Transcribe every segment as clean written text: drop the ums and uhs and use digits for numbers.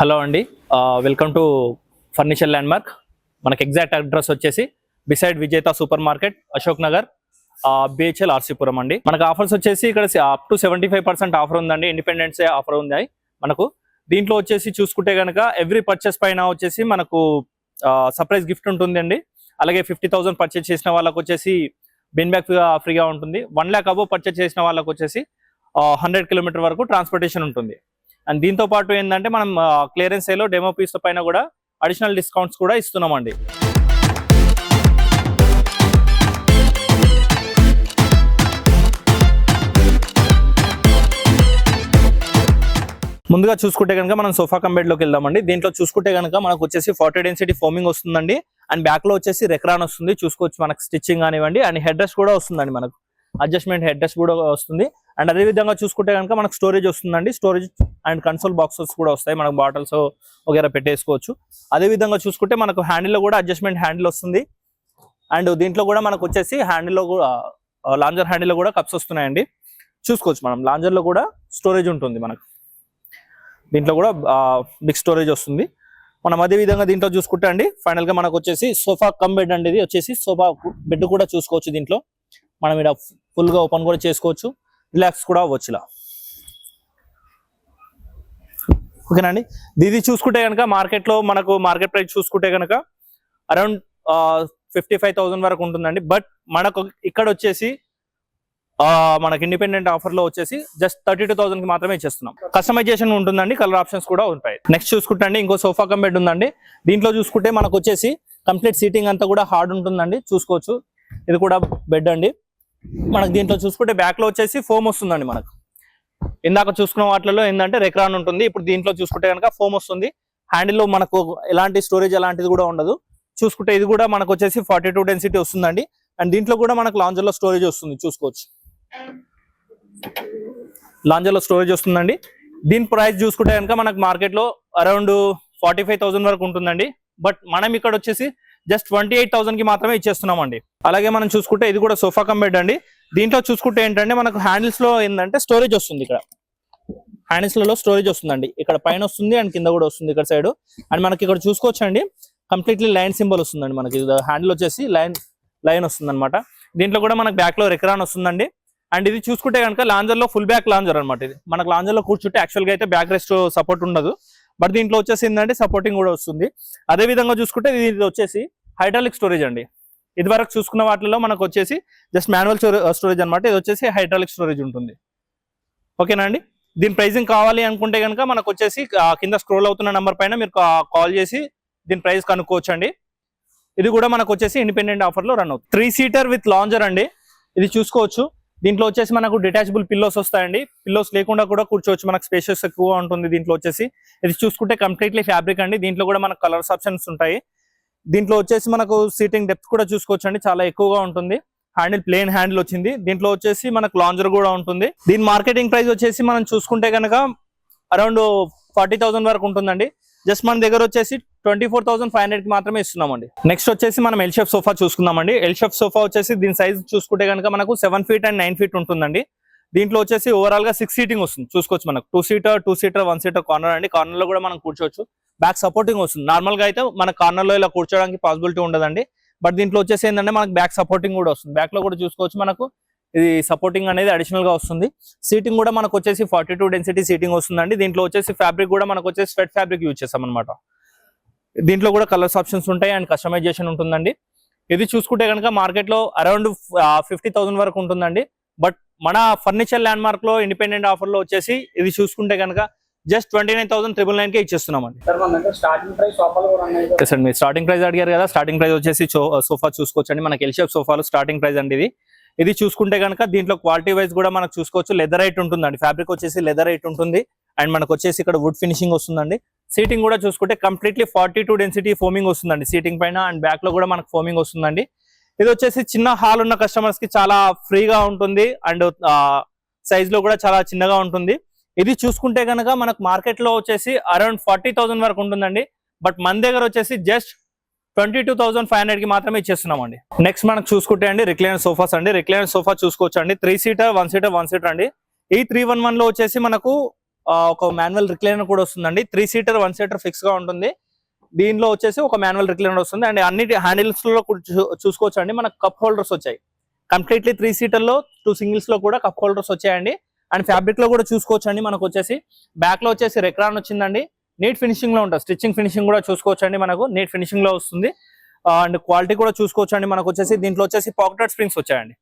Hello అండి, welcome to furniture landmark. మనకి exact address వచ్చేసి beside Vijetha supermarket, Ashok Nagar, BHEL RC Puram అండి. మనకు ఆఫర్స్ వచ్చేసి ఇక్కడ అప్ టు 75% ఆఫర్ ఉందండి. ఇండిపెండెన్స్ డే ఆఫర్ ఉంది మనకు. దీంట్లో వచ్చేసి చూసుకుంటే కనుక ఎవ్రీ పర్చేస్ పైన వచ్చేసి మనకు సర్ప్రైజ్ గిఫ్ట్ ఉంటుంది అండి. అలాగే 50,000 పర్చేస్ చేసిన వాళ్ళకి వచ్చేసి బిన్ బ్యాగ్ ఫ్రీగా ఉంటుంది. 1 lakh అబోవ్ పర్చేస్ చేసిన వాళ్ళకి వచ్చేసి 100 కిలోమీటర్ వరకు ట్రాన్స్పోర్టేషన్ ఉంటుంది. అండ్ దీంతో పాటు ఏంటంటే మనం క్లియరెన్స్ సేల్లో డెమో పీస్ పైన కూడా అడిషనల్ డిస్కౌంట్స్ కూడా ఇస్తున్నామండి. ముందుగా చూసుకుంటే కనుక మనం సోఫా కమ్ బెడ్ లోకి వెళ్దామండి. దీంట్లో చూసుకుంటే కనుక మనకు వచ్చేసి 40 డెన్సిటీ ఫోమింగ్ వస్తుందండి. అండ్ బ్యాక్ లో వచ్చేసి రెక్రాన్ వస్తుంది, చూసుకోవచ్చు. మనకు స్టిచ్చింగ్ కానివ్వండి. అండ్ హెడ్ రెస్ట్ కూడా వస్తుందండి, మనకు అడ్జస్ట్మెంట్ హెడ్ రెస్ట్ కూడా వస్తుంది. అండ్ అదే విధంగా చూసుకుంటే కనుక మనకు స్టోరేజ్ వస్తుందండి. స్టోరేజ్ అండ్ కన్సోల్ బాక్సెస్ కూడా వస్తాయి, మనకు బాటిల్స్ వగేరా పెట్టేసుకోవచ్చు. అదే విధంగా చూసుకుంటే మనకు హ్యాండిల్ లో కూడా అడ్జస్ట్మెంట్ హ్యాండిల్ వస్తుంది. అండ్ దీంట్లో కూడా మనకు వచ్చేసి హ్యాండిల్ లో కూడా లాంజర్ హ్యాండిల్ లో కూడా కప్స్ వస్తున్నాయండి, చూసుకోవచ్చు. మనం లాంజర్ లో కూడా స్టోరేజ్ ఉంటుంది, మనకు దీంట్లో కూడా బిగ్ స్టోరేజ్ వస్తుంది. మనం అదే విధంగా దీంట్లో చూసుకుంటే అండి ఫైనల్ గా మనకు వచ్చేసి సోఫా కమ్ బెడ్ అండి. ఇది వచ్చేసి సోఫా బెడ్ కూడా చూసుకోవచ్చు. దీంట్లో మనం ఇక్కడ ఫుల్ గా ఓపెన్ కూడా చేసుకోవచ్చు, రిలాక్స్ కూడా అవ్వచ్చు ఇలా. ఓకేనండి. ఇది చూసుకుంటే కనుక మార్కెట్ లో మనకు మార్కెట్ ప్రైస్ చూసుకుంటే కనుక అరౌండ్ 55,000 వరకు ఉంటుందండి. బట్ మనకు ఇక్కడ వచ్చేసి మనకి ఇండిపెండెంట్ ఆఫర్ లో వచ్చేసి జస్ట్ 32,000 కి మాత్రమే ఇచ్చేస్తున్నాం. కస్టమైజేషన్ ఉంటుందండి, కలర్ ఆప్షన్స్ కూడా ఉంటాయి. నెక్స్ట్ చూసుకుంటే అండి ఇంకో సోఫా కమ్ బెడ్ ఉందండి. దీంట్లో చూసుకుంటే మనకు వచ్చేసి కంప్లీట్ సీటింగ్ అంతా కూడా హార్డ్ ఉంటుందండి, చూసుకోవచ్చు. ఇది కూడా బెడ్ అండి. మనకు దీంట్లో చూసుకుంటే బ్యాక్ లో వచ్చేసి ఫోమ్ వస్తుందండి. మనకు ఇందాక చూసుకున్న వాటిలో ఏంటంటే రెక్రాన్ ఉంటుంది, ఇప్పుడు దీంట్లో చూసుకుంటే కనుక ఫోమ్ వస్తుంది. హ్యాండిల్ లో మనకు ఎలాంటి స్టోరేజ్ అలాంటిది కూడా ఉండదు. చూసుకుంటే ఇది కూడా మనకు వచ్చేసి 42 డెన్సిటీ వస్తుందండి. అండ్ దీంట్లో కూడా మనకు లాంజర్ లో స్టోరేజ్ వస్తుంది, చూసుకోవచ్చు. లాంజర్ లో స్టోరేజ్ వస్తుందండి. దీని ప్రైస్ చూసుకుంటే కనుక మనకు మార్కెట్ లో అరౌండ్ 45,000 వరకు ఉంటుందండి. బట్ మనం ఇక్కడ వచ్చేసి జస్ట్ 28,000 కి మాత్రమే ఇచ్చేస్తున్నామండి. అలాగే మనం చూసుకుంటే ఇది కూడా సోఫా కమ్ బెడ్ అండి. దీంట్లో చూసుకుంటే ఏంటంటే మనకు హ్యాండిల్స్ లో ఏంటంటే స్టోరేజ్ వస్తుంది. ఇక్కడ హ్యాండిల్స్ లో స్టోరేజ్ వస్తుందండి, ఇక్కడ పైన వస్తుంది అండ్ కింద కూడా వస్తుంది ఇక్కడ సైడ్. అండ్ మనకి ఇక్కడ చూసుకోవచ్చు అండి కంప్లీట్లీ లైన్ సింబల్ వస్తుందండి. మనకి హ్యాండిల్ వచ్చేసి లైన్ వస్తుంది అనమాట. దీంట్లో కూడా మనకు బ్యాక్ లో రెక్రాన్ వస్తుందండి. అండ్ ఇది చూసుకుంటే కనుక లాంజర్ లో ఫుల్ బ్యాక్ లాంజర్ అనమాట. ఇది మనకు లాంజర్ లో కూర్చుంటే యాక్చువల్ గా అయితే బ్యాక్ రెస్ట్ సపోర్ట్ ఉండదు, బట్ దీంట్లో వచ్చేసి ఏంటంటే సపోర్టింగ్ కూడా వస్తుంది. అదే విధంగా చూసుకుంటే ఇది వచ్చేసి హైడ్రాలిక్ స్టోరేజ్ అండి. ఇది వరకు చూసుకున్న వాటిలో మనకు వచ్చేసి జస్ట్ మాన్యువల్ స్టోరేజ్ అనమాట. ఇది వచ్చేసి హైడ్రాలిక్ స్టోరేజ్ ఉంటుంది. ఓకేనా అండి. దీని ప్రైజింగ్ కావాలి అనుకుంటే కనుక మనకు వచ్చేసి కింద స్క్రోల్ అవుతున్న నెంబర్ పైన మీరు కాల్ చేసి దీని ప్రైస్ కనుక్కోవచ్చు అండి. ఇది కూడా మనకు వచ్చేసి ఇండిపెండెంట్ ఆఫర్ లో రన్ అవుతుంది. 3 సీటర్ విత్ లాంజర్ అండి. ఇది చూసుకోవచ్చు. దీంట్లో వచ్చేసి మనకు డిటాచబుల్ పిల్లోస్ వస్తాయండి. పిల్లోస్ లేకుండా కూడా కూర్చోవచ్చు, మనకు స్పేషియస్ ఎక్కువ ఉంటుంది దీంట్లో వచ్చేసి. ఇది చూసుకుంటే కంప్లీట్లీ ఫ్యాబ్రిక్ అండి. దీంట్లో కూడా మనకు కలర్స్ ఆప్షన్స్ ఉంటాయి. దీంట్లో వచ్చేసి మనకు సీటింగ్ డెప్త్ కూడా చూసుకోవచ్చు అండి, చాలా ఎక్కువగా ఉంటుంది. హ్యాండిల్ ప్లేన్ హ్యాండిల్ వచ్చింది. దీంట్లో వచ్చేసి మనకు లాంజర్ కూడా ఉంటుంది. దీని మార్కెటింగ్ ప్రైస్ వచ్చేసి మనం చూసుకుంటే కనుక అరౌండ్ 40,000 వరకు ఉంటుందండి. జస్ట్ మన దగ్గర వచ్చేసి 24,500 కి మాత్రమే ఇస్తున్నామండి. నెక్స్ట్ వచ్చేసి మనం ఎల్ షేప్ సోఫా చూసుకుందామండి. ఎల్ షేప్ సోఫా వచ్చేసి దీని సైజ్ చూసుకుంటే కనుక మనకు 7 feet అండ్ 9 feet ఉంటుందండి. దీంట్లో వచ్చేసి ఓవరాల్ గా 6 సీటింగ్ వస్తుంది, చూసుకోవచ్చు. మనకు 2 సీటర్ 1 సీటర్ కార్నర్ అండి. కార్నర్ లో కూడా మనం కూర్చోవచ్చు. బ్యాక్ సపోర్టింగ్ వస్తుంది. నార్మల్ గా అయితే మన కార్నర్ లో ఇలా కూర్చోడానికి పాసిబిలిటీ ఉండదండి. బట్ దీంట్లో వచ్చేసి ఏంటంటే మనకు బ్యాక్ సపోర్టింగ్ కూడా వస్తుంది. బ్యాక్ లో కూడా చూసుకోవచ్చు, మనకు ఇది సపోర్టింగ్ అనేది అడిషనల్ గా వస్తుంది. సీటింగ్ కూడా మనకు వచ్చేసి 42 డెన్సిటీ సీటింగ్ వస్తుందండి. దీంట్లో వచ్చేసి ఫ్యాబ్రిక్ కూడా మనకు వచ్చేసి స్వెట్ ఫ్యాబ్రిక్ యూజ్ చేస్తాం అనమాట. దీంట్లో కూడా కలర్స్ ఆప్షన్స్ ఉంటాయి అండ్ కస్టమైజేషన్ ఉంటుందండి. ఇది చూసుకుంటే కనుక మార్కెట్ లో అరౌండ్ 50,000 వరకు ఉంటుందండి. బట్ మన ఫర్నిచర్ ల్యాండ్ మార్క్ లో ఇండిపెండెంట్ ఆఫర్ లో వచ్చేసి ఇది చూసుకుంటే కనుక జస్ట్ 29,999 కే ఇచ్చేస్తున్నామండి. సార్ మీరు స్టార్టింగ్ ప్రైస్ అడిగారు కదా, స్టార్టింగ్ ప్రైస్ వచ్చేసి సోఫా చూసుకోవచ్చు అండి. మనకి ఎల్ షేప్ సోఫాలో స్టార్టింగ్ ప్రైస్ అండి ఇది చూసుకుంటే కనుక దీంట్లో క్వాలిటీ వైజ్ కూడా మనకు చూసుకోవచ్చు. లెదర్ రైట్ ఉంటుందండి, ఫ్యాబ్రిక్ వచ్చేసి లెదర్ రైట్ ఉంటుంది. అండ్ మనకు వచ్చేసి ఇక్కడ వుడ్ ఫినిషింగ్ వస్తుందండి. సీటింగ్ కూడా చూసుకుంటే కంప్లీట్లీ 42 డెన్సిటీ ఫోమింగ్ వస్తుందండి సీటింగ్ పైన. అండ్ బ్యాక్ లో కూడా మనకు ఫోమింగ్ వస్తుందండి. ఇది వచ్చేసి చిన్న హాల్ ఉన్న కస్టమర్స్ కి చాలా ఫ్రీగా ఉంటుంది. అండ్ సైజ్ లో కూడా చాలా చిన్నగా ఉంటుంది. ఇది చూసుకుంటే కనుక మనకు మార్కెట్ లో వచ్చేసి అరౌండ్ 40,000 వరకు ఉంటుందండి. బట్ మన దగ్గర వచ్చేసి జస్ట్ 22,500 కి మాత్రమే ఇచ్చేస్తున్నామండి. నెక్స్ట్ మనకు చూసుకుంటే అండి రిక్లైనర్ సోఫాస్ అండి. రిక్లైనర్ సోఫా చూసుకోవచ్చు అండి. 3 సీటర్ 1 సీటర్ అండి. ఈ 311 లో వచ్చేసి మనకు ఒక మాన్యువల్ రిక్లైనర్ కూడా వస్తుందండి. 3 సీటర్ 1 సీటర్ ఫిక్స్ గా ఉంటుంది. దీనిలో వచ్చేసి ఒక మాన్యువల్ రిక్లైనర్ వస్తుంది. అండ్ అన్ని హ్యాండిల్స్ లో చూసుకోవచ్చు అండి మనకు కప్ హోల్డర్స్ వచ్చాయి. కంప్లీట్లీ 3 సీటర్ లో 2 సింగిల్స్ లో కూడా కప్ హోల్డర్స్ వచ్చాయండి. అండ్ ఫ్యాబ్రిక్ లో కూడా చూసుకోవచ్చు అండి మనకు వచ్చేసి బ్యాక్ లో వచ్చేసి రెక్రాన్ వచ్చిందండి. నీట్ ఫినిషింగ్ లో ఉంటుంది. స్టిచ్చింగ్ ఫినిషింగ్ కూడా చూసుకోవచ్చు అండి మనకు నీట్ ఫినిషింగ్ లో వస్తుంది. అండ్ క్వాలిటీ కూడా చూసుకోవచ్చు అండి మనకు వచ్చేసి దీంట్లో వచ్చేసి పాకెటెడ్ స్ప్రింగ్స్ వచ్చాయండి.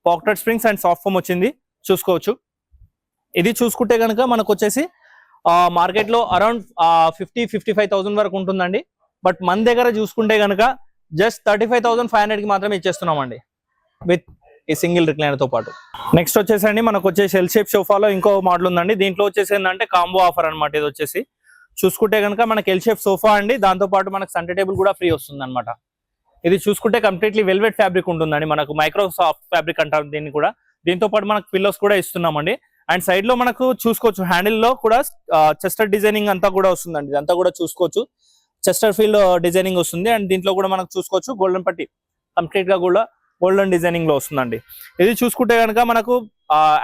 Pocketed springs and soft foam వచ్చింది చూసుకోవచ్చు. ఇది చూసుకుంటే కనుక మనకు వచ్చేసి మార్కెట్ లో అరౌండ్ 50-55,000 వరకు ఉంటుందండి. బట్ మన దగ్గర చూసుకుంటే కనుక జస్ట్ 35,500 కి మాత్రమే ఇచ్చేస్తున్నామండి విత్ ఈ సింగిల్ రిక్లైనర్ తో పాటు. నెక్స్ట్ వచ్చేసండి మనకు వచ్చేసి ఎల్ షేప్ సోఫాలో ఇంకో మోడల్ ఉందండి. దీంట్లో వచ్చేసి ఏంటంటే కాంబో ఆఫర్ అనమాట. ఇది వచ్చేసి చూసుకుంటే కనుక మనకి ఎల్ షేప్ సోఫా అండి, దాంతో పాటు మనకు సెంటర్ టేబుల్ కూడా ఫ్రీ వస్తుంది అనమాట. ఇది చూసుకుంటే కంప్లీట్లీ వెల్వెట్ ఫ్యాబ్రిక్ ఉంటుందండి. మనకు మైక్రోసాఫ్ట్ ఫ్యాబ్రిక్ అంటారు దీన్ని కూడా. దీంతో పాటు మనకు పిల్లోస్ కూడా ఇస్తున్నామండి. అండ్ సైడ్ లో మనకు చూసుకోవచ్చు హ్యాండిల్ లో కూడా చెస్టర్ డిజైనింగ్ అంతా కూడా వస్తుందండి. ఇదంతా కూడా చూసుకోవచ్చు చెస్టర్ ఫీల్డ్ డిజైనింగ్ వస్తుంది. అండ్ దీంట్లో కూడా మనకు చూసుకోవచ్చు గోల్డెన్ పట్టి కంప్లీట్ గా కూడా గోల్డెన్ డిజైనింగ్ లో వస్తుందండి. ఇది చూసుకుంటే కనుక మనకు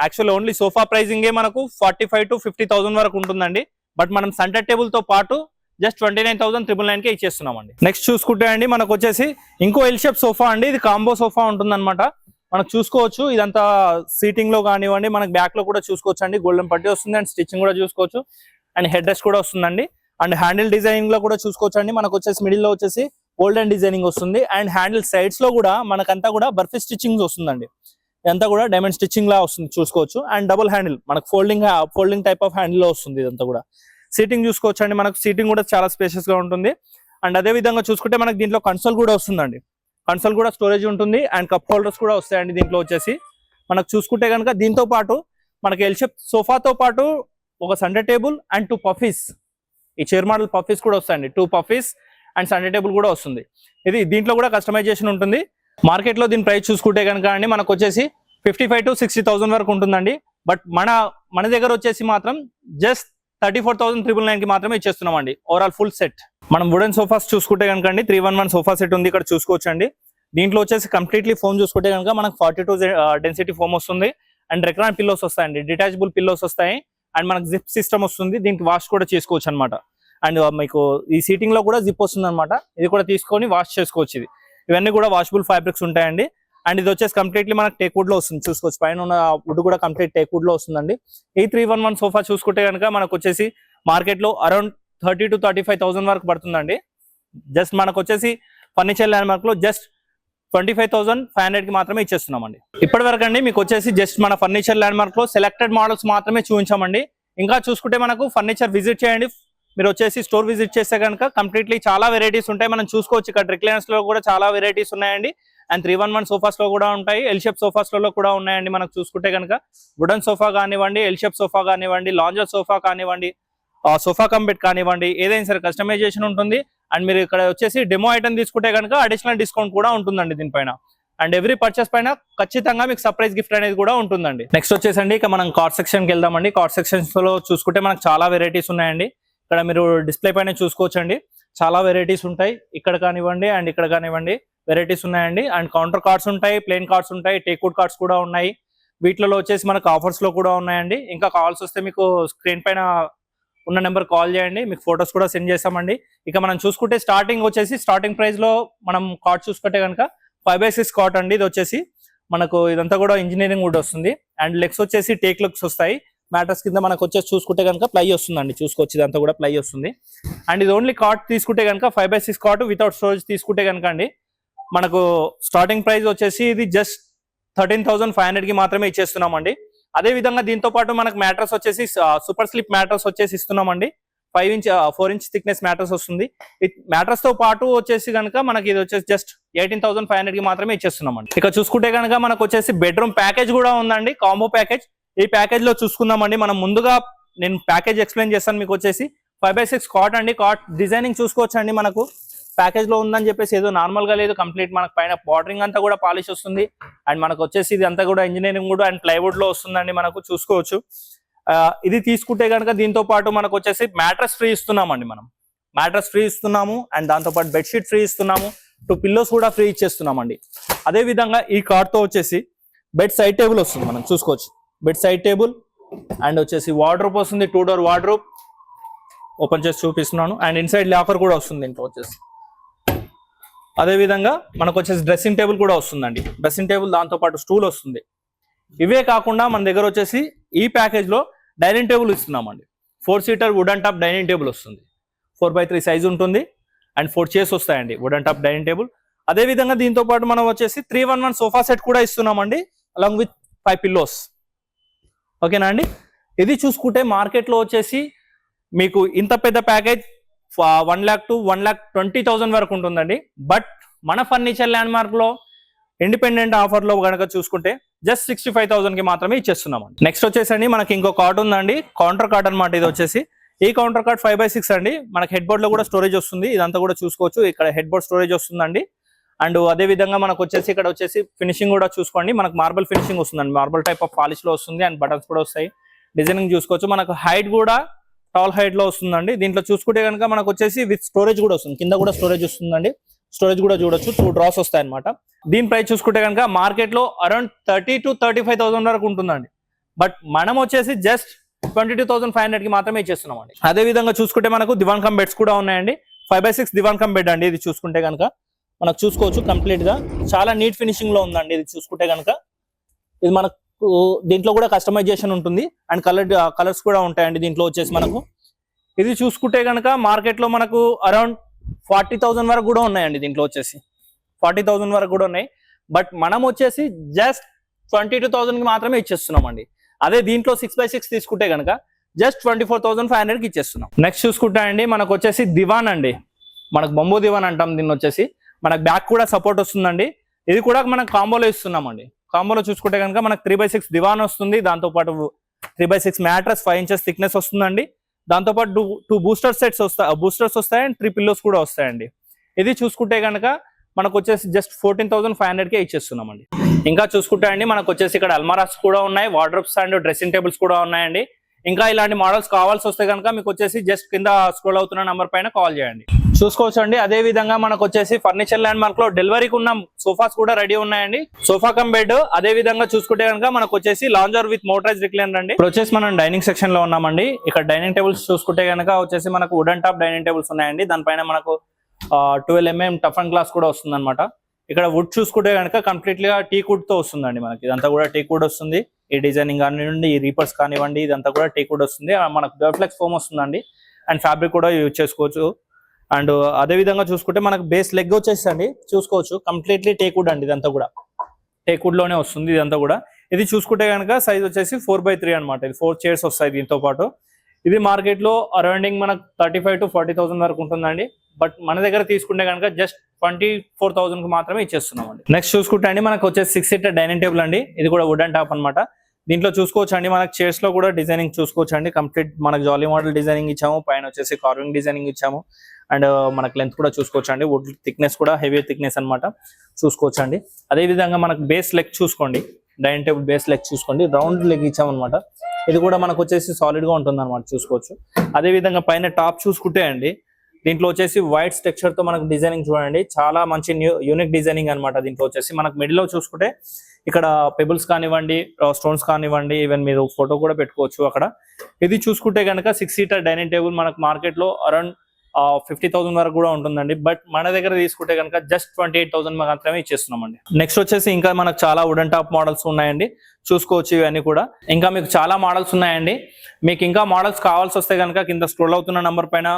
యాక్చువల్ ఓన్లీ సోఫా ప్రైజింగ్ మనకు 45,000-50,000 వరకు ఉంటుందండి. బట్ మనం సెంటర్ టేబుల్ తో పాటు జస్ట్ 29,999 కే ఇచ్చేస్తున్నామండి. నెక్స్ట్ చూసుకుంటే అండి మనకు వచ్చేసి ఇంకో ఎల్ షేప్ సోఫా అండి. ఇది కాంబో సోఫా ఉంటుంది అనమాట. మనకు చూసుకోవచ్చు ఇదంతా సీటింగ్ లో కానివ్వండి, మనకు బ్యాక్ లో కూడా చూసుకోవచ్చు అండి. గోల్డెన్ పట్టి వస్తుంది అండ్ స్టిచ్చింగ్ కూడా చూసుకోవచ్చు. అండ్ హెడ్ రెస్ట్ కూడా వస్తుందండి. అండ్ హ్యాండిల్ డిజైనింగ్ లో కూడా చూసుకోవచ్చు అండి. మనకు వచ్చేసి మిడిల్ లో వచ్చేసి గోల్డెన్ డిజైనింగ్ వస్తుంది. అండ్ హ్యాండిల్ సైడ్స్ లో కూడా మనకంతా కూడా బర్ఫీ స్టిచ్చింగ్ వస్తుందండి. ఇదంతా కూడా డైమండ్ స్టిచ్చింగ్ లా వస్తుంది చూసుకోవచ్చు. అండ్ డబుల్ హ్యాండిల్ మనకు ఫోల్డింగ్ టైప్ ఆఫ్ హ్యాండిల్ లో వస్తుంది. ఇదంతా కూడా సీటింగ్ చూసుకోవచ్చు అండి. మనకు సీటింగ్ కూడా చాలా స్పేషియస్ గా ఉంటుంది. అండ్ అదే విధంగా చూసుకుంటే మనకు దీంట్లో కన్సోల్ కూడా వస్తుందండి. కన్సోల్ కూడా స్టోరేజ్ ఉంటుంది. అండ్ కప్ హోల్డర్స్ కూడా వస్తాయండి దీంట్లో వచ్చేసి. మనకు చూసుకుంటే కనుక దీంతో పాటు మనకి ఎల్ షేప్ సోఫాతో పాటు ఒక సెంటర్ టేబుల్ అండ్ 2 పఫీస్, ఈ చైర్ మోడల్ పఫీస్ కూడా వస్తాయండి. 2 పఫీస్ అండ్ సెంటర్ టేబుల్ కూడా వస్తుంది. ఇది దీంట్లో కూడా కస్టమైజేషన్ ఉంటుంది. మార్కెట్ లో దీని ప్రైస్ చూసుకుంటే కనుక అండి మనకు వచ్చేసి 55,000-60,000 వరకు ఉంటుందండి. బట్ మన దగ్గర వచ్చేసి మాత్రం జస్ట్ 34,999 కి మాత్రమే ఇచ్చేస్తున్నామండి ఓవరాల్ ఫుల్ సెట్. మనం వుడెన్ సోఫాస్ చూసుకుంటే కనుక అండి 311 సోఫా సెట్ ఉంది ఇక్కడ చూసుకోవచ్చు అండి. దీంట్లో వచ్చేసి కంప్లీట్లీ ఫోమ్ చూసుకుంటే కనుక మనకు 42 డెన్సిటీ ఫోమ్ వస్తుంది. అండ్ రెక్రాన్ పిల్లోస్ వస్తాయండి, డిటాచబుల్ పిల్లోస్ వస్తాయి. అండ్ మనకు జిప్ సిస్టమ్ వస్తుంది. దీనికి వాష్ కూడా చేసుకోవచ్చు అనమాట. అండ్ మీకు ఈ సీటింగ్ లో కూడా జిప్ వస్తుంది అనమాట. ఇది కూడా తీసుకొని వాష్ చేసుకోవచ్చు. ఇవన్నీ కూడా వాషబుల్ ఫ్యాబ్రిక్స్ ఉంటాయండి. అండ్ ఇది వచ్చేసి కంప్లీట్లీ మనకు టేక్ వుడ్ లో వస్తుంది చూసుకోవచ్చు. పైన ఉన్న వుడ్ కూడా కంప్లీట్ టేక్ వుడ్ లో వస్తుందండి. ఈ 311 సోఫా చూసుకుంటే కనుక మనకు వచ్చేసి మార్కెట్ లో అరౌండ్ 30,000-35,000 వరకు పడుతుందండి. జస్ట్ మనకు వచ్చేసి ఫర్నిచర్ ల్యాండ్ మార్క్ లో జస్ట్ 25,500 కి మాత్రమే ఇచ్చేస్తున్నామండి. ఇప్పటి వరకు అండి మీకు వచ్చేసి జస్ట్ మన ఫర్నిచర్ ల్యాండ్ మార్క్ లో సెలెక్టెడ్ మోడల్స్ మాత్రమే చూపించామండి. ఇంకా చూసుకుంటే మనకు ఫర్నిచర్ విజిట్ చేయండి. మీరు వచ్చేసి స్టోర్ విజిట్ చేస్తే కనుక కంప్లీట్లీ చాలా వెరైటీస్ ఉంటాయి. మనం చూసుకోవచ్చు ఇక్కడ రిక్లైనర్స్ లో కూడా చాలా వెరైటీస్ ఉన్నాయండి. అండ్ 311 సోఫాస్ లో కూడా ఉంటాయి. ఎల్ షేప్ సోఫాస్ లో కూడా ఉన్నాయండి. మనకు చూసుకుంటే కనుక వుడెన్ సోఫా కానివ్వండి, ఎల్ షేప్ సోఫా కానివ్వండి, లాంజర్ సోఫా కానివ్వండి, సోఫా కమ్ బెడ్ కానివ్వండి, ఏదైనా సరే కస్టమైజేషన్ ఉంటుంది. అండ్ మీరు ఇక్కడ వచ్చేసి డెమో ఐటమ్ తీసుకుంటే కనుక అడిషనల్ డిస్కౌంట్ కూడా ఉంటుందండి దీనిపైన. అండ్ ఎవ్రీ పర్చేస్ పైన ఖచ్చితంగా మీకు సర్ప్రైజ్ గిఫ్ట్ అనేది కూడా ఉంటుందండి. నెక్స్ట్ వచ్చేసండి ఇక మనం కార్డ్ సెక్షన్ కి వెళ్దామండి. కార్డ్ సెక్షన్స్ లో చూసుకుంటే మనకు చాలా వెరైటీస్ ఉన్నాయండి. ఇక్కడ మీరు డిస్ప్లే పైన చూసుకోవచ్చండి. చాలా వెరైటీస్ ఉంటాయి. ఇక్కడ కానివ్వండి అండ్ ఇక్కడ కానివ్వండి వెరైటీస్ ఉన్నాయండి. అండ్ కౌంటర్ కార్డ్స్ ఉంటాయి, ప్లేన్ కార్డ్స్ ఉంటాయి, టేక్వుడ్ కార్డ్స్ కూడా ఉన్నాయి. వీటిలో వచ్చేసి మనకు ఆఫర్స్ లో కూడా ఉన్నాయండి. ఇంకా కాల్స్ వస్తే మీకు స్క్రీన్ పైన ఉన్న నెంబర్ కాల్ చేయండి, మీకు ఫొటోస్ కూడా సెండ్ చేస్తామండి. ఇక మనం చూసుకుంటే స్టార్టింగ్ ప్రైస్ లో మనం కార్డ్ చూసుకుంటే కనుక 5x6 కార్డ్ అండి. ఇది వచ్చేసి మనకు ఇదంతా కూడా ఇంజనీరింగ్ వుడ్ వస్తుంది. అండ్ లెగ్స్ వచ్చేసి టేక్ లెగ్స్ వస్తాయి. మ్యాట్రస్ కింద మనకు వచ్చేసి చూసుకుంటే కనుక ప్లై వస్తుందండి. చూసుకోవచ్చు ఇదంతా కూడా ప్లై వస్తుంది. అండ్ ఇది ఓన్లీ కార్డ్ తీసుకుంటే కనుక 5x6 కార్డ్ వితౌట్ స్టోరేజ్ తీసుకుంటే కనుక అండి మనకు స్టార్టింగ్ ప్రైస్ వచ్చేసి ఇది జస్ట్ 13,500 కి మాత్రమే ఇచ్చేస్తున్నామండి. అదే విధంగా దీంతో పాటు మనకు మ్యాట్రస్ వచ్చేసి సూపర్ స్లిప్ మ్యాట్రస్ వచ్చేసి ఇస్తున్నామండి. 4 ఇంచ్ థిక్నెస్ మ్యాట్రస్ వస్తుంది. మ్యాట్రస్ తో పాటు వచ్చేసి కనుక మనకి ఇది వచ్చేసి జస్ట్ 18,500 కి మాత్రమే ఇచ్చేస్తున్నామండి. ఇక చూసుకుంటే కనుక మనకు వచ్చేసి బెడ్రూమ్ ప్యాకేజ్ కూడా ఉందండి, కాంబో ప్యాకేజ్. ఈ ప్యాకేజ్ లో చూసుకుందామండి. మనం ముందుగా నేను ప్యాకేజ్ ఎక్స్ప్లెయిన్ చేస్తాను. మీకు వచ్చేసి 5x6 కాట్ అండి. కాట్ డిజైనింగ్ చూసుకోవచ్చు అండి. మనకు ప్యాకేజ్ లో ఉందని చెప్పేసి ఏదో నార్మల్ గా లేదు, కంప్లీట్ మనకు పైన బార్డరింగ్ అంతా కూడా పాలిష్ వస్తుంది. అండ్ మనకు వచ్చేసి ఇది అంతా కూడా ఇంజనీరింగ్ కూడా అండ్ ప్లైవుడ్ లో వస్తుందండి. మనకు చూసుకోవచ్చు. ఇది తీసుకుంటే కనుక దీంతో పాటు మనకు వచ్చేసి మ్యాట్రస్ ఫ్రీ ఇస్తున్నామండి. మనం మ్యాట్రస్ ఫ్రీ ఇస్తున్నాము. అండ్ దాంతో పాటు బెడ్షీట్ ఫ్రీ ఇస్తున్నాము. 2 పిల్లోస్ కూడా ఫ్రీ ఇచ్చేస్తున్నామండి. అదే విధంగా ఈ కార్డ్ తో వచ్చేసి బెడ్ సైడ్ టేబుల్ వస్తుంది. మనం చూసుకోవచ్చు బెడ్ సైడ్ టేబుల్ అండ్ వచ్చేసి వార్డ్రోబ్ వస్తుంది, 2 డోర్ వార్డ్రోబ్. ఓపెన్ చేసి చూపిస్తున్నాను. అండ్ ఇన్సైడ్ లాకర్ కూడా వస్తుంది దీంట్లో వచ్చేసి. అదే విధంగా మనకు వచ్చేసి డ్రెస్సింగ్ టేబుల్ కూడా వస్తుందండి. డ్రెస్సింగ్ టేబుల్ దాంతో పాటు స్టూల్ వస్తుంది. ఇవే కాకుండా మన దగ్గర వచ్చేసి ఈ ప్యాకేజ్ లో డైనింగ్ టేబుల్ ఇస్తున్నామండి. 4 seater wooden top dining table వస్తుంది. 4x3 సైజ్ ఉంటుంది. అండ్ 4 చైర్స్ వస్తాయండి వుడెన్ టాప్ డైనింగ్ టేబుల్. అదే విధంగా దీంతో పాటు మనం వచ్చేసి 311 సోఫా సెట్ కూడా ఇస్తున్నామండి, అలాంగ్ విత్ 5 పిల్లోస్. ఓకేనా అండి. ఇది చూసుకుంటే మార్కెట్ లో వచ్చేసి మీకు ఇంత పెద్ద ప్యాకేజ్ 1 lakh to 1,20,000 వరకు ఉంటుందండి. బట్ మన ఫర్నిచర్ ల్యాండ్ మార్క్ లో ఇండిపెండెంట్ ఆఫర్ లో కనుక చూసుకుంటే జస్ట్ 65,000 కి మాత్రమే ఇచ్చేస్తున్నామండి. నెక్స్ట్ వచ్చేసండి మనకి ఇంకో కార్డ్ ఉందండి, కౌంటర్ కార్డ్ అనమాట. ఇది వచ్చేసి ఈ కౌంటర్ కార్డ్ 5x6 అండి. మనకి హెడ్ బోర్డ్ లో కూడా స్టోరేజ్ వస్తుంది. ఇదంతా కూడా చూసుకోవచ్చు. ఇక్కడ హెడ్ బోర్డ్ స్టోరేజ్ వస్తుందండి. అండ్ అదే విధంగా మనకు వచ్చేసి ఇక్కడ వచ్చేసి ఫినిషింగ్ కూడా చూసుకోండి. మనకు మార్బల్ ఫినిషింగ్ వస్తుందండి. మార్బల్ టైప్ ఆఫ్ పాలిష్ లో వస్తుంది. అండ్ బటన్స్ కూడా వస్తాయి. డిజైనింగ్ చూసుకోవచ్చు. మనకు హైట్ కూడా టాల్ హైట్ లో వస్తుందండి. దీంట్లో చూసుకుంటే కనుక మనకు వచ్చేసి విత్ స్టోరేజ్ కూడా వస్తుంది. కింద కూడా స్టోరేజ్ వస్తుందండి. స్టోరేజ్ కూడా చూడొచ్చు. 2 డ్రాస్ వస్తాయి అనమాట. దీని ప్రైస్ చూసుకుంటే కనుక మార్కెట్ లో అరౌండ్ 30 to 35,000 వరకు ఉంటుందండి. బట్ మనం వచ్చేసి జస్ట్ 22,500 కి మాత్రమే ఇచ్చేస్తున్నామండి. అదే విధంగా చూసుకుంటే మనకు దివాన్ కమ్ బెడ్స్ కూడా ఉన్నాయండి. 5x6 దివాన్ కమ్ బెడ్ అండి. ఇది చూసుకుంటే కనుక మనకు చూసుకోవచ్చు. కంప్లీట్ గా చాలా నీట్ ఫినిషింగ్ లో ఉందండి. ఇది చూసుకుంటే కనుక ఇది మనకు దీంట్లో కూడా కస్టమైజేషన్ ఉంటుంది. అండ్ కలర్స్ కూడా ఉంటాయండి దీంట్లో వచ్చేసి మనకు. ఇది చూసుకుంటే కనుక మార్కెట్ లో మనకు అరౌండ్ 40,000 వరకు కూడా ఉన్నాయండి. దీంట్లో వచ్చేసి 40,000 వరకు కూడా ఉన్నాయి. బట్ మనం వచ్చేసి జస్ట్ 22,000 కి మాత్రమే ఇచ్చేస్తున్నామండి. అదే దీంట్లో 6x6 తీసుకుంటే కనుక జస్ట్ 24,500 కి ఇచ్చేస్తున్నాం. నెక్స్ట్ చూసుకుంటా అండి మనకు వచ్చేసి దివాన్ అండి. మనకు బంబూ దివాన్ అంటాం దీన్ని వచ్చేసి. మనకు బ్యాక్ కూడా సపోర్ట్ వస్తుందండి. ఇది కూడా మనం కాంబోలో ఇస్తున్నామండి. కాంబోలో చూసుకుంటే కనుక మనకు 3x6 దివాన్ వస్తుంది. దాంతోపాటు 3x6 మ్యాట్రస్ 5 inches థిక్నెస్ వస్తుందండి. దాంతోపాటు 2 బూస్టర్స్ వస్తాయి అండ్ 3 పిల్లోస్ కూడా వస్తాయండి. ఇది చూసుకుంటే కనుక మనకు వచ్చేసి జస్ట్ 14,500 కే ఇచ్చేస్తున్నామండి. ఇంకా చూసుకుంటే అండి మనకు వచ్చేసి ఇక్కడ అల్మారాస్ కూడా ఉన్నాయి, వార్డ్రోబ్స్ అండ్ డ్రెస్సింగ్ టేబుల్స్ కూడా ఉన్నాయండి. ఇంకా ఇలాంటి మోడల్స్ కావాల్సి వస్తే కనుక మీకు వచ్చేసి జస్ట్ కింద స్క్రోల్ అవుతున్న నంబర్ పైన కాల్ చేయండి. చూసుకోవచ్చు అండి. అదే విధంగా మనకు వచ్చేసి ఫర్నిచర్ ల్యాండ్ మార్క్ లో డెలివరీకి ఉన్న సోఫాస్ కూడా రెడీ ఉన్నాయండి. Sofa cum bed. అదే విధంగా చూసుకుంటే కనుక మనకు వచ్చేసి లాంజర్ విత్ మోటరైజ్ రిక్లైనర్ అండి. ఇప్పుడు వచ్చేసి మనం డైనింగ్ సెక్షన్ లో ఉన్నామండి. ఇక్కడ డైనింగ్ టేబుల్స్ చూసుకుంటే కనుక వచ్చేసి మనకు వుడెన్ టాప్ డైనింగ్ టేబుల్స్ ఉన్నాయండి. దానిపైన మనకు 12 mm టఫ్ అండ్ గ్లాస్ కూడా వస్తుంది అనమాట. ఇక్కడ వుడ్ చూసుకుంటే కనుక కంప్లీట్ గా టీక్ వుడ్ తో వస్తుందండి. మనకి ఇదంతా కూడా టీక్ వుడ్ వస్తుంది. ఈ డిజైనింగ్ కానివ్వండి, ఈ రీపర్స్ కానివ్వండి, ఇదంతా కూడా టీక్ వుడ్ వస్తుంది. మనకు డోర్ఫ్లెక్స్ ఫోమ్ వస్తుందండి. అండ్ ఫ్యాబ్రిక్ కూడా యూజ్ చేసుకోవచ్చు. అండ్ అదే విధంగా చూసుకుంటే మనకు బేస్ లెగ్ వచ్చేసండి చూసుకోవచ్చు. కంప్లీట్లీ టేక్ వుడ్ అండి. ఇదంతా కూడా టేక్ వుడ్ లోనే వస్తుంది ఇదంతా కూడా. ఇది చూసుకుంటే కనుక సైజ్ వచ్చేసి 4x3 అనమాట. ఇది 4 చైర్స్ వస్తాయి దీంతో పాటు. ఇది మార్కెట్ లో అరౌండింగ్ మనకు 35 to 40,000 వరకు ఉంటుందండి. బట్ మన దగ్గర తీసుకుంటే కనుక జస్ట్ 24,000 కి మాత్రమే ఇచ్చేస్తున్నామండి. నెక్స్ట్ చూసుకుంటే అండి మనకు వచ్చేసి 6 seater డైనింగ్ టేబుల్ అండి. ఇది కూడా వుడెన్ టాప్ అనమాట. దీంట్లో చూసుకోవచ్చు అండి మనకు చైర్స్ లో కూడా డిజైనింగ్ చూసుకోవచ్చు అండి. కంప్లీట్ మనకు జాలీ మోడల్ డిజైనింగ్ ఇచ్చాము. పైన వచ్చేసి కార్వింగ్ డిజైనింగ్ ఇచ్చాము. అండ్ మనకు లెంత్ కూడా చూసుకోవచ్చు అండి. వుడ్ థిక్నెస్ కూడా హెవీ థిక్నెస్ అనమాట. చూసుకోవచ్చు అండి. అదే విధంగా మనకు బేస్ లెగ్ చూసుకోండి. డైనింగ్ టేబుల్ బేస్ లెగ్ చూసుకోండి. రౌండ్ లెగ్ ఇచ్చామన్నమాట. ఇది కూడా మనకు వచ్చేసి సాలిడ్ గా ఉంటుంది అనమాట. చూసుకోవచ్చు. అదే విధంగా పైన టాప్ చూసుకుంటే అండి దీంట్లో వచ్చేసి వైట్ స్ట్రక్చర్ తో మనకు డిజైనింగ్ చూడండి. చాలా మంచి యూనిక్ డిజైనింగ్ అనమాట. దీంట్లో వచ్చేసి మనకు మిడిల్ లో చూసుకుంటే ఇక్కడ పెబుల్స్ కానివ్వండి, స్టోన్స్ కానివ్వండి, ఈవెన్ మీరు ఫోటో కూడా పెట్టుకోవచ్చు అక్కడ. ఇది చూసుకుంటే కనుక 6 seater డైనింగ్ టేబుల్ మనకు మార్కెట్ లో అరౌండ్ 50,000 వరకు కూడా ఉంటుందండి. బట్ మన దగ్గర తీసుకుంటే కనుక జస్ట్ 28,000 మాత్రమే ఇచ్చేస్తున్నామండి. నెక్స్ట్ వచ్చేసి ఇంకా మనకు చాలా వుడెన్ టాప్ మోడల్స్ ఉన్నాయండి. చూసుకోవచ్చు ఇవన్నీ కూడా. ఇంకా మీకు చాలా మోడల్స్ ఉన్నాయండి. మీకు ఇంకా మోడల్స్ కావాల్సి వస్తే కనుక కింద స్క్రోల్ అవుతున్న నంబర్ పైన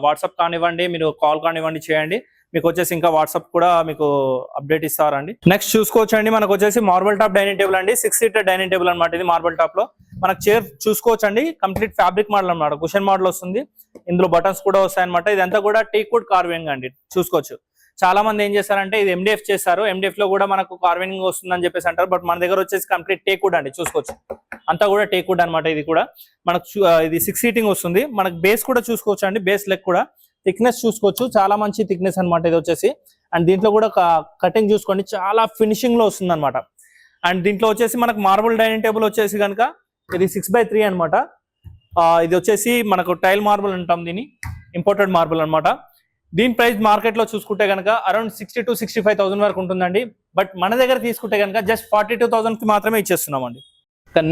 వాట్సాప్ కానివ్వండి, మీరు కాల్ కానివ్వండి చేయండి. మీకు వచ్చేసి ఇంకా వాట్సాప్ కూడా మీకు అప్డేట్ ఇస్తారండి. నెక్స్ట్ చూసుకోవచ్చు అండి మనకు వచ్చేసి మార్బల్ టాప్ డైనింగ్ టేబుల్ అండి. 6 seater డైనింగ్ టేబుల్ అనమాట. ఇది మార్బల్ టాప్ లో మనకు చైర్ చూసుకోవచ్చు అండి. కంప్లీట్ ఫ్యాబ్రిక్ మోడల్ అనమాట. కుషన్ మోడల్ వస్తుంది. ఇందులో బటన్స్ కూడా వస్తాయి అనమాట. ఇదంతా కూడా టీక్ వుడ్ కార్వింగ్ అండి. చూసుకోవచ్చు. చాలా మంది ఏం చేస్తారంటే ఇది MDF చేస్తారు. MDF లో కూడా మనకు కార్వింగ్ వస్తుందని చెప్పేసి అంటారు. బట్ మన దగ్గర వచ్చేసి కంప్లీట్ టేక్ వుడ్ అండి. చూసుకోవచ్చు. అంతా కూడా టేక్ వుడ్ అనమాట. ఇది కూడా మనకు ఇది 6 seating వస్తుంది. మనకు బేస్ కూడా చూసుకోవచ్చు అండి. బేస్ లెగ్ కూడా థిక్నెస్ చూసుకోవచ్చు. చాలా మంచి థిక్నెస్ అనమాట ఇది వచ్చేసి. అండ్ దీంట్లో కూడా కటింగ్ చూసుకోండి. చాలా ఫినిషింగ్ లో వస్తుంది అనమాట. అండ్ దీంట్లో వచ్చేసి మనకు మార్బుల్ డైనింగ్ టేబుల్ వచ్చేసి కనుక ఇది 6x3 అనమాట. ఇది వచ్చేసి మనకు టైల్ మార్బుల్ అంటాం దీన్ని. ఇంపోర్టెడ్ మార్బుల్ అనమాట. దీని ప్రైస్ మార్కెట్ లో చూసుకుంటే కనుక అరౌండ్ 60 to 65,000 వరకు ఉంటుందండి. బట్ మన దగ్గర తీసుకుంటే కనుక జస్ట్ 42,000 కి మాత్రమే ఇచ్చేస్తున్నామండి.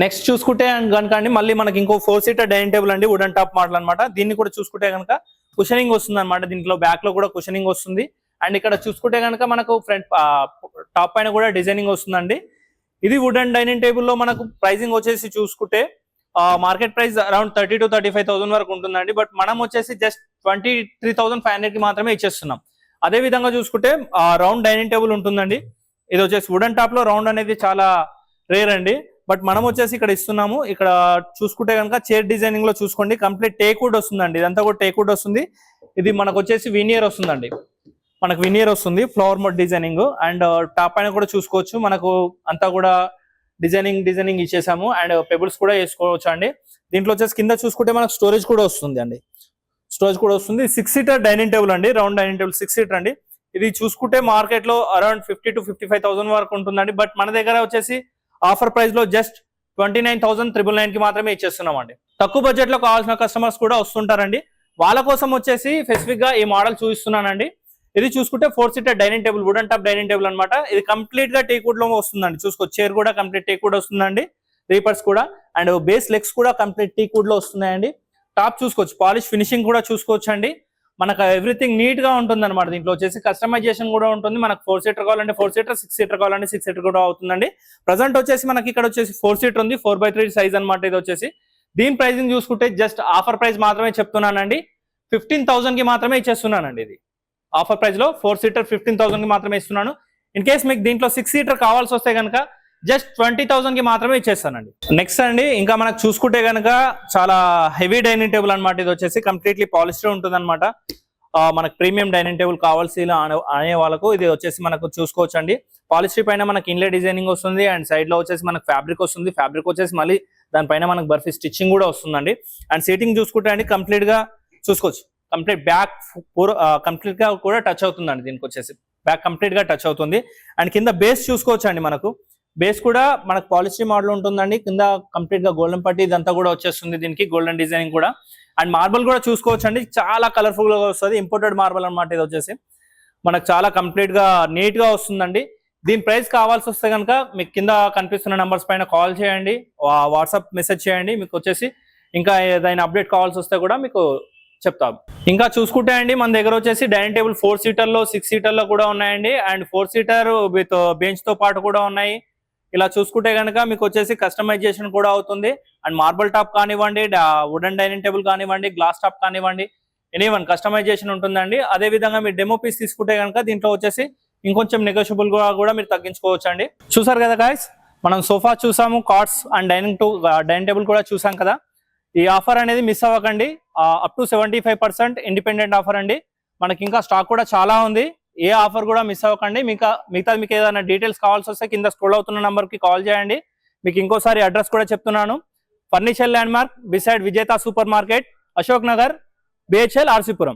నెక్స్ట్ చూసుకుంటే కనుక అండి మళ్ళీ మనకి ఇంకో 4 సీటర్ డైనింగ్ టేబుల్ అండి, వుడెన్ టాప్ మోడల్ అనమాట. దీన్ని కూడా చూసుకుంటే కనుక కుషనింగ్ వస్తుంది అనమాట. దీంట్లో బ్యాక్ లో కూడా కుషనింగ్ వస్తుంది. అండ్ ఇక్కడ చూసుకుంటే కనుక మనకు ఫ్రంట్ టాప్ పైన కూడా డిజైనింగ్ వస్తుందండి. ఇది వుడెన్ డైనింగ్ టేబుల్ లో మనకు ప్రైసింగ్ వచ్చేసి చూసుకుంటే మార్కెట్ ప్రైస్ అరౌండ్ 30,000 to 35,000 వరకు ఉంటుందండి. బట్ మనం వచ్చేసి జస్ట్ 23,500 కి మాత్రమే ఇచ్చేస్తున్నాం. అదే విధంగా చూసుకుంటే రౌండ్ డైనింగ్ టేబుల్ ఉంటుందండి. ఇది వచ్చేసి వుడెన్ టాప్ లో రౌండ్ అనేది చాలా రేర్ అండి. బట్ మనం వచ్చేసి ఇక్కడ ఇస్తున్నాము. ఇక్కడ చూసుకుంటే కనుక చైర్ డిజైనింగ్ లో చూసుకోండి, కంప్లీట్ టేక్ వుడ్ వస్తుందండి. ఇదంతా కూడా టేక్ వుడ్ వస్తుంది. ఇది మనకు వచ్చేసి వినియర్ వస్తుందండి. మనకు వినియర్ వస్తుంది, flower mode designing. And top పైన కూడా చూసుకోవచ్చు, మనకు అంతా కూడా డిజైనింగ్ ఇచ్చేసాము. అండ్ పెబుల్స్ కూడా వేసుకోవచ్చు అండి. దీంట్లో వచ్చేసి కింద చూసుకుంటే మనకు స్టోరేజ్ కూడా వస్తుంది అండి. స్టోరేజ్ కూడా వస్తుంది. 6 సీటర్ డైనింగ్ టేబుల్ అండి, రౌండ్ డైనింగ్ టేబుల్ 6 సీటర్ అండి. ఇది చూసుకుంటే మార్కెట్ లో అరౌండ్ 50,000 to 55,000 వరకు ఉంటుందండి. బట్ మన దగ్గర వచ్చేసి ఆఫర్ ప్రైస్ లో జస్ట్ 29,999 కి మాత్రమే ఇచ్చేస్తున్నాం అండి. తక్కువ బడ్జెట్ లో కావాల్సిన కస్టమర్స్ కూడా వస్తుంటారండి. వాళ్ళ కోసం వచ్చేసి స్పెసిఫిక్ గా ఈ మోడల్ చూపిస్తున్నానండి. ఇది చూసుకుంటే 4 seater dining table, wooden top dining table అనమాట. ఇది కంప్లీట్ గా టేక్ వుడ్ లో వస్తుందండి. చూసుకోవచ్చు, చైర్ కూడా కంప్లీట్ టేక్ వుడ్ వస్తుందండి, రీపర్స్ కూడా. అండ్ బేస్ లెగ్స్ కూడా కంప్లీట్ టేక్ వుడ్ లో వస్తున్నాయండి. టాప్ చూసుకోవచ్చు, పాలిష్ ఫినిషింగ్ కూడా చూసుకోవచ్చు అండి. మనకు ఎవ్రీథింగ్ నీట్ గా ఉంటుంది అనమాట. దీంట్లో వచ్చేసి కస్టమైజేషన్ కూడా ఉంటుంది. మనకు 4 సీటర్ కావాలంటే 4 సీటర్, 6 సీటర్ కావాలంటే 6 సీటర్ కూడా అవుతుందండి. ప్రజెంట్ వచ్చేసి మనకి ఇక్కడ వచ్చేసి 4 సీటర్ ఉంది, 4x3 సైజ్ అనమాట. ఇది వచ్చేసి దీని ప్రైసింగ్ చూసుకుంటే జస్ట్ ఆఫర్ ప్రైస్ మాత్రమే చెప్తున్నానండి, 15,000 కి మాత్రమే ఇచ్చేస్తున్నానండి. ఇది ఆఫర్ ప్రైస్ లో 4 సీటర్ 15,000 కి మాత్రమే ఇస్తున్నాను. ఇన్ కేస్ మీకు దీంట్లో 6 సీటర్ కావాల్సి వస్తే కనుక జస్ట్ 20,000 కి మాత్రమే ఇచ్చేస్తానండి. నెక్స్ట్ అండి ఇంకా మనకు చూసుకుంటే కనుక చాలా హెవీ డైనింగ్ టేబుల్ అనమాట. ఇది వచ్చేసి కంప్లీట్లీ పాలిస్టర్ ఉంటుంది అనమాట. మనకు ప్రీమియం డైనింగ్ టేబుల్ కావాల్సి అనే వాళ్ళకు ఇది వచ్చేసి మనకు చూసుకోవచ్చు అండి. పాలిస్టర్ పైన మనకి ఇన్లే డిజైనింగ్ వస్తుంది. అండ్ సైడ్ లో వచ్చేసి మనకు ఫ్యాబ్రిక్ వస్తుంది. ఫ్యాబ్రిక్ వచ్చేసి మళ్ళీ దానిపైన మనకు బర్ఫీ స్టిచ్చింగ్ కూడా వస్తుందండి. అండ్ సీటింగ్ చూసుకుంటే అండి కంప్లీట్ గా చూసుకోవచ్చు, కంప్లీట్ బ్యాక్ కంప్లీట్ గా కూడా టచ్ అవుతుందండి. దీనికి వచ్చేసి బ్యాక్ కంప్లీట్ గా టచ్ అవుతుంది. అండ్ కింద బేస్ చూసుకోవచ్చు అండి. మనకు బేస్ కూడా మనకు పాలిస్టర్ మోడల్ ఉంటుందండి. కింద కంప్లీట్ గా గోల్డెన్ పట్టి ఇదంతా కూడా వచ్చేస్తుంది, దీనికి గోల్డెన్ డిజైనింగ్ కూడా. అండ్ మార్బల్ కూడా చూసుకోవచ్చు అండి, చాలా కలర్ఫుల్ గా వస్తుంది. ఇంపోర్టెడ్ మార్బల్ అనమాట. ఇది వచ్చేసి మనకు చాలా కంప్లీట్ గా నీట్ గా వస్తుందండి. దీని ప్రైస్ కావాల్సి వస్తే కనుక మీకు కింద కనిపిస్తున్న నంబర్స్ పైన కాల్ చేయండి, వాట్సాప్ మెసేజ్ చేయండి. మీకు వచ్చేసి ఇంకా ఏదైనా అప్డేట్ కావాల్సి వస్తే కూడా మీకు చెప్తాం. ఇంకా చూసుకుంటే అండి మన దగ్గర వచ్చేసి డైనింగ్ టేబుల్ 4 సీటర్ లో 6 సీటర్ లో కూడా ఉన్నాయండి. అండ్ 4 సీటర్ విత్ బెంచ్ తో పాటు కూడా ఉన్నాయి. ఇలా చూసుకుంటే కనుక మీకు వచ్చేసి కస్టమైజేషన్ కూడా అవుతుంది. అండ్ మార్బల్ టాప్ కానివ్వండి, వుడెన్ డైనింగ్ టేబుల్ కానివ్వండి, గ్లాస్ టాప్ కానివ్వండి, ఎనీవన్ కస్టమైజేషన్ ఉంటుందండి. అదే విధంగా మీరు డెమో పీస్ తీసుకుంటే కనుక దీంట్లో వచ్చేసి ఇంకొంచెం నెగోషియబుల్ కూడా మీరు తగ్గించుకోవచ్చు అండి. చూసారు కదా గాయస్, మనం సోఫా చూసాము, కార్ట్స్ అండ్ డైనింగ్ టేబుల్ కూడా చూసాం కదా. ఈ ఆఫర్ అనేది మిస్ అవ్వకండి. అప్ టు 75% ఇండిపెండెంట్ ఆఫర్ అండి. మనకి ఇంకా స్టాక్ కూడా చాలా ఉంది. ఏ ఆఫర్ కూడా మిస్ అవ్వకండి. మిగతా మీకు ఏదైనా డీటెయిల్స్ కావాల్సి వస్తే కింద స్క్రోల్ అవుతున్న నంబర్ కి కాల్ చేయండి. మీకు ఇంకోసారి అడ్రస్ కూడా చెప్తున్నాను. Furniture land mark beside Vijetha supermarket, Ashok Nagar, BHL, RC పురం.